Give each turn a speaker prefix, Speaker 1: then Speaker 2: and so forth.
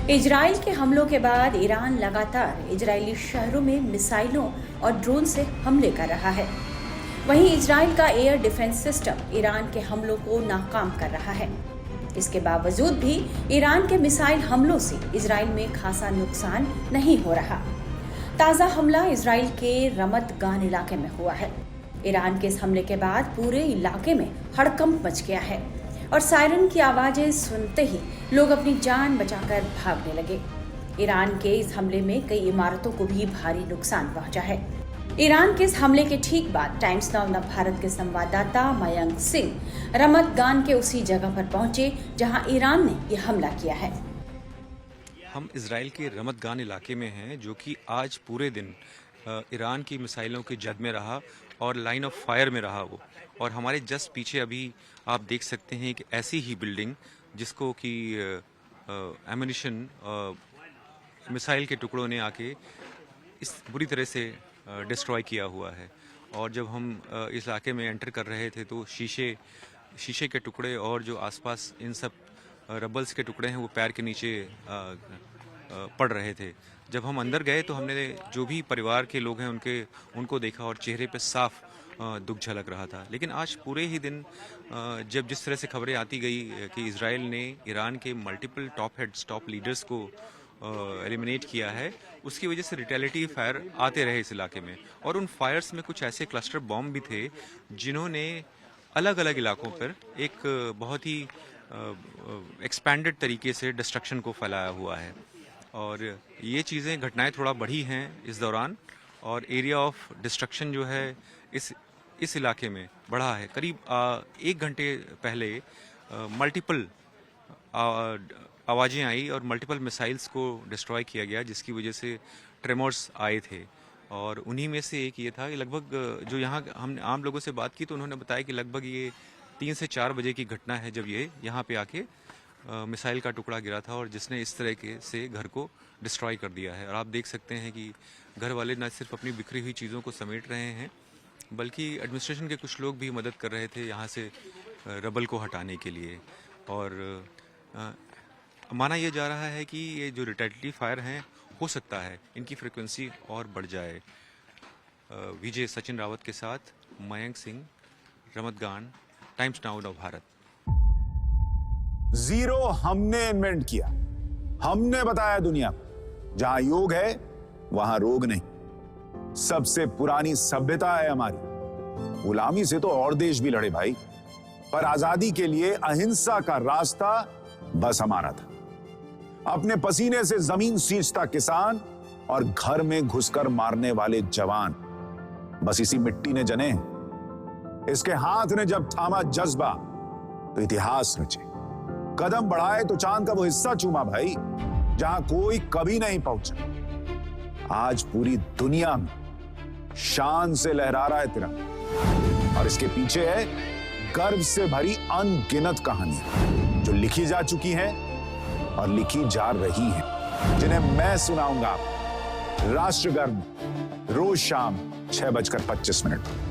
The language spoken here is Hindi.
Speaker 1: इजराइल के हमलों के बाद ईरान लगातार इजरायली शहरों में मिसाइलों और ड्रोन से हमले कर रहा है। वहीं इजराइल का एयर डिफेंस सिस्टम ईरान के हमलों को नाकाम कर रहा है। इसके बावजूद भी ईरान के मिसाइल हमलों से इजराइल में खासा नुकसान नहीं हो रहा। ताज़ा हमला इजराइल के रमत गान इलाके में हुआ है। ईरान के इस हमले के बाद पूरे इलाके में हड़कंप मच गया है और सायरन की आवाजें सुनते ही लोग अपनी जान बचाकर भागने लगे। ईरान के इस हमले में कई इमारतों को भी भारी नुकसान पहुंचा है। ईरान के इस हमले के ठीक बाद टाइम्स नाउ भारत के संवाददाता मयंक सिंह रमत गान के उसी जगह पर पहुंचे जहां ईरान ने यह हमला किया है।
Speaker 2: हम इजराइल के रमत गान इलाके में हैं, जो कि आज पूरे दिन ईरान की मिसाइलों के जद में रहा और लाइन ऑफ फायर में रहा वो। और हमारे जस्ट पीछे अभी आप देख सकते हैं कि ऐसी ही बिल्डिंग जिसको कि एम्यूनिशन मिसाइल के टुकड़ों ने आके इस बुरी तरह से डिस्ट्रॉय किया हुआ है। और जब हम इस इलाके में एंटर कर रहे थे तो शीशे के टुकड़े और जो आसपास इन सब रबल्स के टुकड़े हैं वो पैर के नीचे पड़ रहे थे। जब हम अंदर गए तो हमने जो भी परिवार के लोग हैं उनको देखा और चेहरे पे साफ दुख झलक रहा था। लेकिन आज पूरे ही दिन जब जिस तरह से खबरें आती गई कि इजराइल ने ईरान के multiple top heads, top leaders को एलिमिनेट किया है, उसकी वजह से रिटेलिटी फायर आते रहे इस इलाके में। और उन फायर्स में कुछ ऐसे क्लस्टर बॉम्ब भी थे जिन्होंने अलग अलग इलाकों पर एक बहुत ही एक्सपैंडेड तरीके से डिस्ट्रक्शन को फैलाया हुआ है। और ये चीज़ें, घटनाएं थोड़ा बढ़ी हैं इस दौरान और एरिया ऑफ डिस्ट्रक्शन जो है इस इलाके में बढ़ा है। करीब 1 घंटे पहले मल्टीपल आवाज़ें आई और मल्टीपल मिसाइल्स को डिस्ट्रॉय किया गया, जिसकी वजह से ट्रेमर्स आए थे। और उन्हीं में से एक ये था कि लगभग जो यहाँ हम आम लोगों से बात की तो उन्होंने बताया कि लगभग ये 3 से 4 बजे की घटना है जब ये यहाँ पे आके मिसाइल का टुकड़ा गिरा था और जिसने इस तरह के से घर को डिस्ट्रॉय कर दिया है। और आप देख सकते हैं कि घर वाले न सिर्फ अपनी बिखरी हुई चीज़ों को समेट रहे हैं, बल्कि एडमिनिस्ट्रेशन के कुछ लोग भी मदद कर रहे थे यहाँ से रबल को हटाने के लिए। और माना यह जा रहा है कि ये जो रिटेलिटी फायर हैं, हो सकता है इनकी फ्रिक्वेंसी और बढ़ जाए। विजय सचिन रावत के साथ मयंक सिंह, रमत गान, टाइम्स नाउ भारत।
Speaker 3: जीरो हमने इन्वेंट किया, हमने बताया दुनिया को जहां योग है वहां रोग नहीं। सबसे पुरानी सभ्यता है हमारी। गुलामी से तो और देश भी लड़े भाई, पर आजादी के लिए अहिंसा का रास्ता बस हमारा था। अपने पसीने से जमीन सींचता किसान और घर में घुसकर मारने वाले जवान, बस इसी मिट्टी ने जने। इसके हाथ ने जब थामा जज्बा तो इतिहास रचे। कदम बढ़ाए तो चांद का वो हिस्सा चूमा भाई जहां कोई कभी नहीं पहुंचा। आज पूरी दुनिया में शान से लहरा रहा है तिरंगा और इसके पीछे है गर्व से भरी अनगिनत कहानियां जो लिखी जा चुकी हैं और लिखी जा रही हैं, जिन्हें मैं सुनाऊंगा राष्ट्रगर्व रोज शाम 6:25 पर।